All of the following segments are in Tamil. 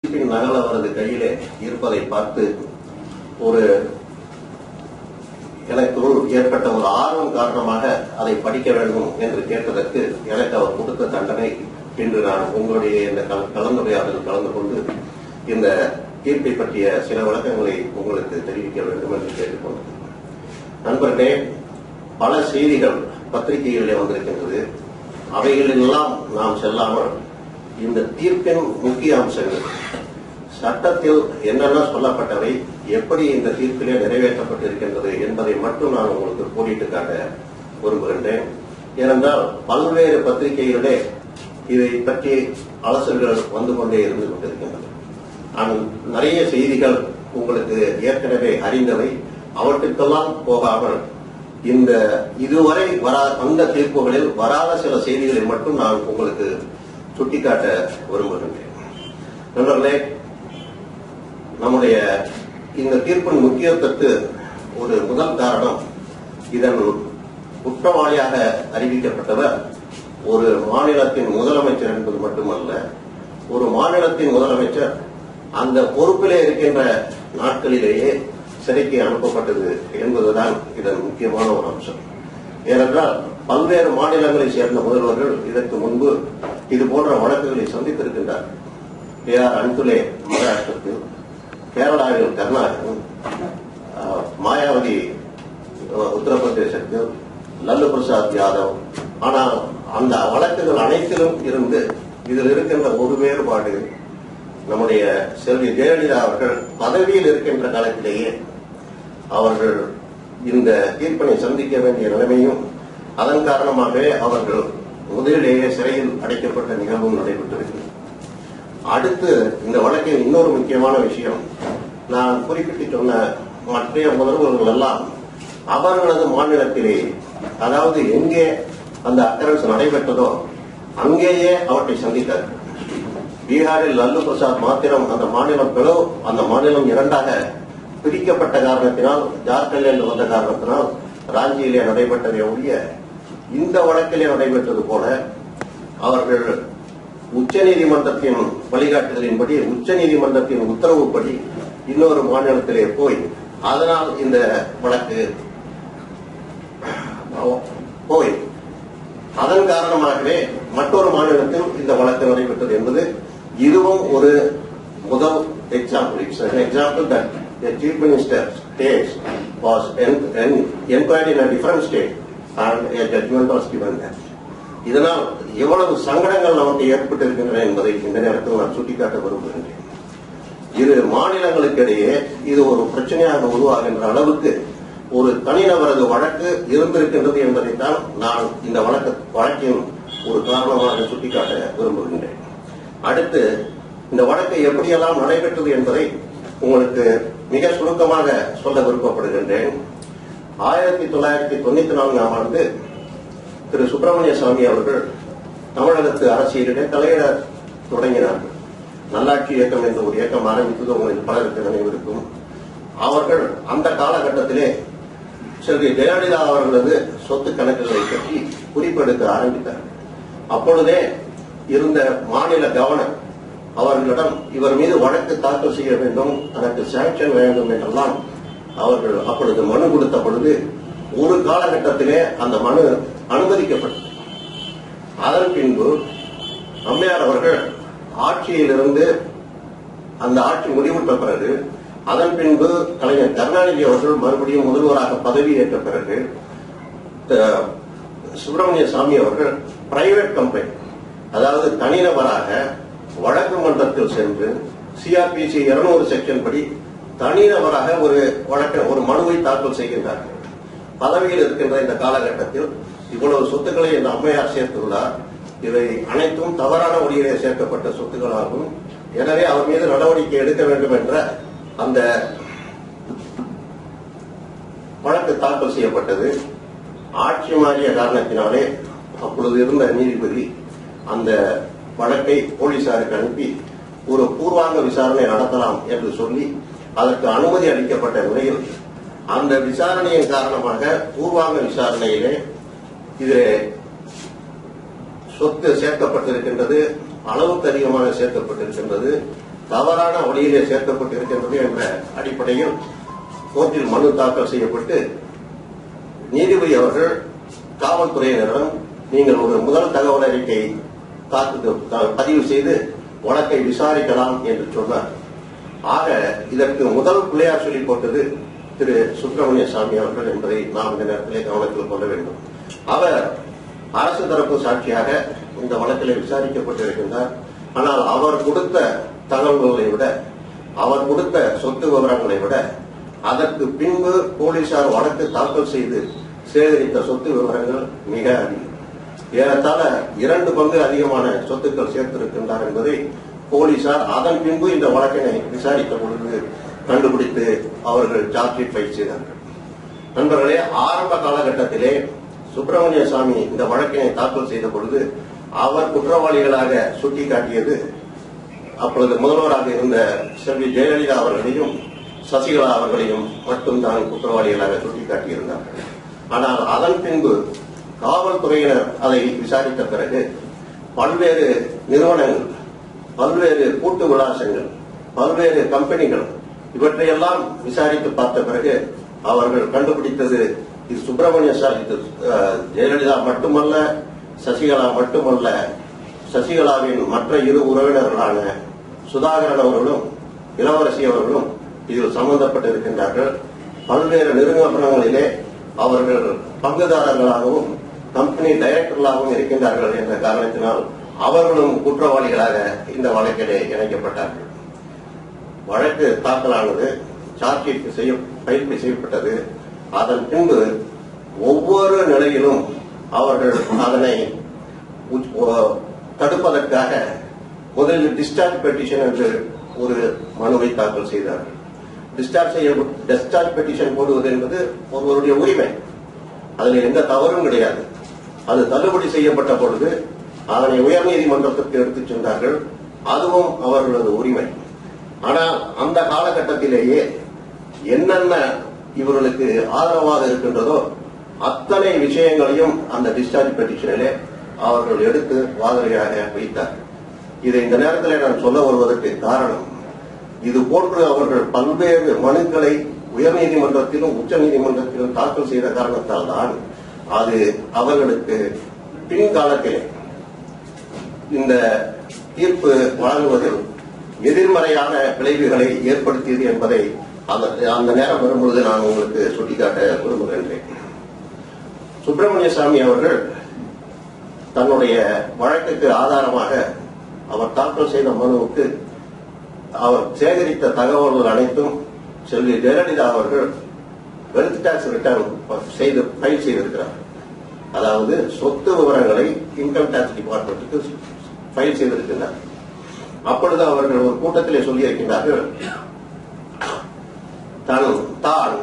நகல் அவரது கையிலே இருப்பதை பார்த்து ஒரு எனக்குள் ஏற்பட்ட ஒரு ஆர்வம் காரணமாக அதை படிக்க வேண்டும் என்று கேட்டதற்கு எனக்கு அவர் கொடுத்த தண்டனை இன்று நான் உங்களுடைய இந்த கலந்துரையாடலில் கலந்து கொண்டு இந்த தீர்ப்பை பற்றிய சில விளக்கங்களை உங்களுக்கு தெரிவிக்க வேண்டும் என்று கேட்டுக்கொண்டேன். நண்பர்களே, பல செய்திகள் பத்திரிகைகளிலே வந்திருக்கின்றது. அவைகளெல்லாம் நாம் செல்லாமல் இந்த தீர்ப்பின் முக்கிய அம்சங்கள், சட்டத்தில் என்னென்ன சொல்லப்பட்டவை, எப்படி இந்த தீர்ப்பிலே நிறைவேற்றப்பட்டிருக்கின்றது என்பதை மட்டும் நான் உங்களுக்கு கூறிட்டு காட்ட விரும்புகின்றேன். ஏனென்றால் பல்வேறு பத்திரிகைகளிலே இதை பற்றி அலசல்கள் வந்து கொண்டே இருந்து கொண்டிருக்கின்றன. நிறைய செய்திகள் உங்களுக்கு ஏற்கனவே அறிந்தவை. அவற்றுக்கெல்லாம் போகாமல் இந்த இதுவரை அந்த தீர்ப்புகளில் வராத சில செய்திகளை மட்டும் நான் உங்களுக்கு சுட்டிக்காட்ட விரும்புகின்றேன். நண்பர்களே, நம்முடைய இந்த தீர்ப்பின் முக்கியத்துவத்துக்கு ஒரு முதல் காரணம், இதன் குற்றவாளியாக அறிவிக்கப்பட்டவர் ஒரு மாநிலத்தின் முதலமைச்சர் என்பது மட்டுமல்ல, ஒரு மாநிலத்தின் முதலமைச்சர் அந்த பொறுப்பிலே இருக்கின்ற நாட்களிலேயே சிறைக்கு அனுப்பப்பட்டது என்பதுதான் இதன் முக்கியமான ஒரு அம்சம். ஏனென்றால் பல்வேறு மாநிலங்களை சேர்ந்த முதல்வர்கள் இதற்கு முன்பு இது போன்ற வழக்குகளை சந்தித்திருக்கின்றார். AR அன்துலே மகாராஷ்டிரத்தில், கேரளாவில் கர்நாடகம், மாயாவதி உத்தரப்பிரதேசத்தில், லல்லு பிரசாத் யாதவ். ஆனால் அந்த வழக்குகள் அனைத்திலும் இருந்து இதில் இருக்கின்ற ஒரு வேறுபாடு, நம்முடைய செல்வி ஜெயலலிதா அவர்கள் பதவியில் இருக்கின்ற காலத்திலேயே அவர்கள் இந்த தீர்ப்பினை சந்திக்க வேண்டிய நிலைமையும், அதன் காரணமாகவே அவர்கள் முதலிலேயே சிறையில் அடைக்கப்பட்ட நிகழ்வும் நடைபெற்றிருக்கிறது. அடுத்து இந்த வழக்கின் இன்னொரு முக்கியமான விஷயம், நான் குறிப்பிட்டு சொன்ன மற்ற முதல்வர்கள் எல்லாம் அவர்களது மாநிலத்திலே, அதாவது எங்கே அந்த அக்கரன்ஸ் நடைபெற்றதோ அங்கேயே அவற்றை சந்தித்தார்கள். பீகாரில் லல்லு பிரசாத் மாத்திரம் அந்த மாநிலம் பிளவு, அந்த மாநிலம் இரண்டாக பிரிக்கப்பட்ட காரணத்தினால், ஜார்க்கண்டில் வந்த காரணத்தினால் ராஞ்சியிலே நடைபெற்றதை ஒழிய இந்த வழக்கிலே நடைபெற்றது போல அவர்கள் உச்சநீதிமன்றத்தின் வழிகாட்டுதலின்படி, உச்சநீதிமன்றத்தின் உத்தரவுப்படி இன்னொரு மாநிலத்திலே போய் அதனால் இந்த வழக்கு போய் அதன் காரணமாகவே மற்றொரு மாநிலத்தில் இந்த வழக்கு நடைபெற்றது என்பது இதுவும் ஒரு முதல் example. It's an example that the chief minister's case was inquired in a different state and a judgment was given there. இதனால் எவ்வளவு சங்கடங்கள் நமக்கு ஏற்பட்டிருக்கின்றன என்பதை இந்த நேரத்தில் நான் சுட்டிக்காட்ட விரும்புகின்றேன். இரு மாநிலங்களுக்கிடையே இது ஒரு பிரச்சனையாக உருவாகின்ற அளவுக்கு ஒரு தனிநபரது வழக்கு இருந்திருக்கின்றது என்பதைத்தான் நான் இந்த வழக்கின் ஒரு காரணமாக சுட்டிக்காட்ட விரும்புகின்றேன். அடுத்து இந்த வழக்கு எப்படியெல்லாம் நடைபெற்றது என்பதை உங்களுக்கு மிக சுருக்கமாக சொல்ல விருப்பப்படுகின்றேன். 1994ஆம் ஆண்டு திரு சுப்பிரமணிய சாமி அவர்கள் தமிழகத்து அரசியலிலே தலையிட தொடங்கினார்கள். நல்லாட்சி இயக்கம் என்ற ஒரு இயக்கம் ஆரம்பித்தது உங்களுக்கு பலருக்கு நினைவிருக்கும். அவர்கள் அந்த காலகட்டத்திலே செல்வி ஜெயலலிதா அவர்களது சொத்து கணக்குகளை பற்றி குறிப்பெடுக்க ஆரம்பித்தார்கள். அப்பொழுதே இருந்த மாநில கவர்னர் அவர்களிடம் இவர் மீது வழக்கு தாக்கல் செய்ய வேண்டும், அதற்கு சாங்ஷன் வேண்டும் என்றெல்லாம் அவர்கள் அப்பொழுது மனு கொடுத்த பொழுது ஒரு காலகட்டத்திலே அந்த மனு அனுமதிக்கப்பட்டது. அதன் பின்பு அம்மையார் அவர்கள் ஆட்சியிலிருந்து அந்த ஆட்சி முடிவுற்ற பிறகு, அதன் பின்பு கலைஞர் கருணாநிதி அவர்கள் மறுபடியும் முதல்வராக பதவியேற்ற பிறகு சுப்பிரமணிய சாமி அவர்கள் பிரைவேட் கம்பெனி, அதாவது தனிநபராக வழக்கு மன்றத்தில் சென்று CRPC 200 செக்ஷன் படி தனிநபராக ஒரு மனுவை தாக்கல் செய்கின்றார்கள். பதவியில் இருக்கின்ற இந்த காலகட்டத்தில் இவ்வளவு சொத்துக்களை இந்த அம்மையார் சேர்த்துள்ளார். இவை அனைத்தும் தவறான வழியிலே சேர்க்கப்பட்ட சொத்துக்களாகும். எனவே அவர் மீது நடவடிக்கை எடுக்க வேண்டும் என்ற அந்த வழக்கு தாக்கல் செய்யப்பட்டது. ஆட்சி மாறிய காரணத்தினாலே அப்பொழுது இருந்த நீதிபதி அந்த வழக்கை போலீசாருக்கு அனுப்பி ஒரு பூர்வாங்க விசாரணை நடத்தலாம் என்று சொல்லி அதற்கு அனுமதி அளிக்கப்பட்ட நிலையில் அந்த விசாரணையின் காரணமாக பூர்வாங்க விசாரணையிலே இதிலே சொத்து சேர்க்கப்பட்டிருக்கின்றது, அளவுக்கு அதிகமாக சேர்க்கப்பட்டிருக்கின்றது. தவறான வழியிலே சேர்க்கப்பட்டிருக்கின்றது என்ற அடிப்படையில் கோர்ட்டில் மனு தாக்கல் செய்யப்பட்டு நீதிபதி அவர்கள் காவல்துறையினரிடம் நீங்கள் ஒரு முதல் தகவல் அறிக்கை பதிவு செய்து வழக்கை விசாரிக்கலாம் என்று சொன்னார். ஆக இதற்கு முதல் பிள்ளையார் சொல்லி போட்டது திரு சுப்பிரமணிய சாமி அவர்கள் என்பதை நாம் இந்த நேரத்திலே கவனத்தில் கொள்ள வேண்டும். அவர் அரசு தரப்பு சாட்சியாக இந்த வழக்கில் விசாரிக்கப்பட்டிருக்கின்றார். ஆனால் அவர் கொடுத்த தகவல்களை விட, அவர் கொடுத்த சொத்து விவரங்களை விட அதற்கு பின்பு போலீசார் வழக்கு தாக்கல் செய்து சேகரித்த சொத்து விவரங்கள் மிக அதிகம். ஏறத்தாழ 2 பங்கு அதிகமான சொத்துக்கள் சேர்த்திருக்கின்றார் என்பதை போலீசார் அதன் பின்பு இந்த வழக்கினை விசாரித்த பொழுது கண்டுபிடித்து அவர்கள் சார்ஜ் ஷீட் ஃபைல் செய்தார்கள். நண்பர்களே, ஆரம்ப காலகட்டத்திலே சுப்பிரமணிய சாமி இந்த வழக்கினை தாக்கல் செய்த பொழுது அவர் குற்றவாளிகளாக சுட்டிக்காட்டியது அப்பொழுது முதல்வராக இருந்த செல்வி ஜெயலலிதா அவர்களையும் சசிகலா அவர்களையும் மட்டும்தான் குற்றவாளிகளாக சுட்டிக்காட்டியிருந்தார்கள். ஆனால் அதன் பின்பு காவல்துறையினர் அதை விசாரித்த பிறகு பல்வேறு நிறுவனங்கள், பல்வேறு கூட்டு விலாசங்கள், பல்வேறு கம்பெனிகள் இவற்றையெல்லாம் விசாரித்து பார்த்த பிறகு அவர்கள் கண்டுபிடித்தது இது சுப்பிரமணிய சாமி, ஜெயலலிதா மட்டுமல்ல, சசிகலா மட்டுமல்ல, சசிகலாவின் மற்ற 2 உறவினர்களான சுதாகரன் அவர்களும் இளவரசி அவர்களும் இதில் சம்பந்தப்பட்டிருக்கின்றார்கள். பல்வேறு நிறுவனங்களிலே அவர்கள் பங்குதாரர்களாகவும் கம்பெனி டைரக்டர்களாகவும் இருக்கின்றார்கள் என்ற காரணத்தினால் அவர்களும் குற்றவாளிகளாக இந்த வழக்கிலே இணைக்கப்பட்டார்கள். வழக்கு தாக்கலானது, சார்ஜ் ஷீட் ஃபைல் செய்யப்பட்டது. அதன் பின்பு ஒவ்வொரு நிலையிலும் அவர்கள் அதனை தடுப்பதற்காக முதலில் டிஸ்சார்ஜ் பெட்டிஷன் என்று ஒரு மனுவை தாக்கல் செய்தார்கள். டிஸ்சார்ஜ் பெட்டிஷன் போடுவது என்பது ஒருவருடைய உரிமை, அதில் எந்த தவறும் கிடையாது. அது தள்ளுபடி செய்யப்பட்ட பொழுது அதனை உயர்நீதிமன்றத்திற்கு எடுத்துச் சென்றார்கள். அதுவும் அவர்களது உரிமை. ஆனால் அந்த காலகட்டத்திலேயே என்னென்ன இவர்களுக்கு ஆதரவாக இருக்கின்றதோ அத்தனை விஷயங்களையும் அந்த டிஸ்சார்ஜ் பெட்டிஷனிலே அவர்கள் எடுத்து வாதனையாக வைத்தார்கள். இதை இந்த நேரத்தில் நான் சொல்ல வருவதற்கு காரணம், இது போன்று அவர்கள் பல்வேறு மனுக்களை உயர்நீதிமன்றத்திலும் உச்ச நீதிமன்றத்திலும் தாக்கல் செய்த காரணத்தால் தான் அது அவர்களுக்கு பின்காலத்திலே இந்த தீர்ப்பு வழங்குவதில் எதிர்மறையான விளைவுகளை ஏற்படுத்தியது என்பதை அந்த நேரம் வரும்பொழுது நான் உங்களுக்கு சுட்டிக்காட்ட விரும்புகின்றேன். சுப்பிரமணிய சாமி அவர்கள் தன்னுடைய வழக்குக்கு ஆதாரமாக அவர் தாக்கல் செய்த மனுவுக்கு அவர் சேகரித்த தகவல்கள் அனைத்தும் செல்வி ஜெயலலிதா அவர்கள் வெல்த் டாக்ஸ் ரிட்டர்ன் ஃபைல் செய்திருக்கிறார். அதாவது சொத்து விவரங்களை இன்கம் டாக்ஸ் டிபார்ட்மெண்ட்டுக்கு ஃபைல் செய்திருக்கிறார். அப்பொழுது அவர்கள் ஒரு கூட்டத்திலே சொல்லியிருக்கிறார்கள், தான்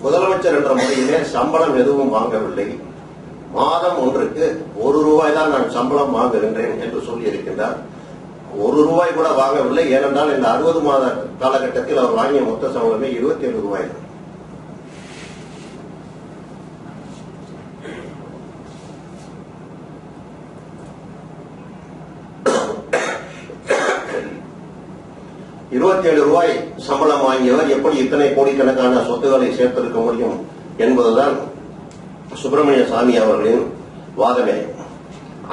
முதலமைச்சர் என்ற முறையிலே சம்பளம் எதுவும் வாங்கவில்லை, மாதம் ஒன்றுக்கு ₹1 தான் நான் சம்பளம் வாங்குகின்றேன் என்று சொல்லியிருக்கின்றார். ₹1 கூட வாங்கவில்லை. ஏனென்றால் இந்த 60 மாத காலகட்டத்தில் அவர் வாங்கிய மொத்த சம்பளமே ₹27 தான். ₹27 சம்பளம் வாங்கியவர் எப்படி இத்தனை கோடிக்கணக்கான சொத்துக்களை சேர்த்திருக்க முடியும் என்பதுதான் சுப்பிரமணிய சாமி அவர்களின் வாதமே.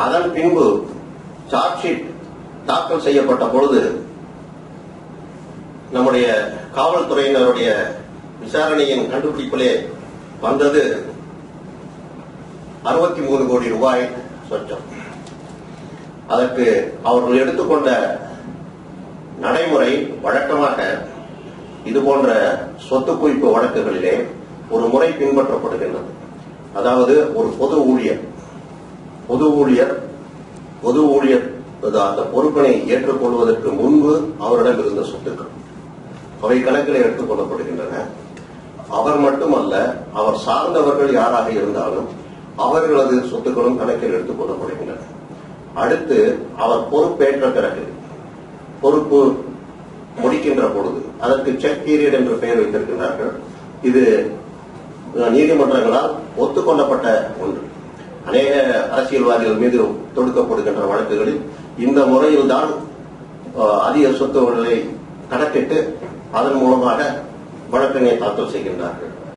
அதன் பின்பு சார்ஜ் ஷீட் தாக்கல் செய்யப்பட்ட பொழுது நம்முடைய காவல்துறையினருடைய விசாரணையின் கண்டுபிடிப்பிலே வந்தது ₹63 கோடி சொச்சம். அதற்கு அவர்கள் எடுத்துக்கொண்ட நடைமுறை வழக்கமாக இதுபோன்ற சொத்து குவிப்பு வழக்குகளிலே ஒரு முறை பின்பற்றப்படுகின்றது. அதாவது ஒரு பொது ஊழியர் அந்த பொறுப்பினை ஏற்றுக்கொள்வதற்கு முன்பு அவரிடம் இருந்த சொத்துக்கள் அவை கணக்கில் எடுத்துக் கொள்ளப்படுகின்றன. அவர் மட்டுமல்ல, அவர் சார்ந்தவர்கள் யாராக இருந்தாலும் அவர்களது சொத்துக்களும் கணக்கில் எடுத்துக் கொள்ளப்படுகின்றன. அடுத்து அவர் பொறுப்பேற்ற பிறகு, பொறுப்பு முடிக்கின்ற பொழுது அதற்கு செக் பீரியட் என்று பெயர் வைத்திருக்கிறார்கள். இது நீதிமன்றங்களால் ஒத்துக்கொள்ளப்பட்ட ஒன்று. அநேக அரசியல்வாதிகள் மீது தொடுக்கப்படுகின்ற வழக்குகளில் இந்த முறையில்தான் அதிக சொத்துக்களை கணக்கிட்டு அதன் மூலமாக வழக்கினை தாக்கல் செய்கின்றார்கள்.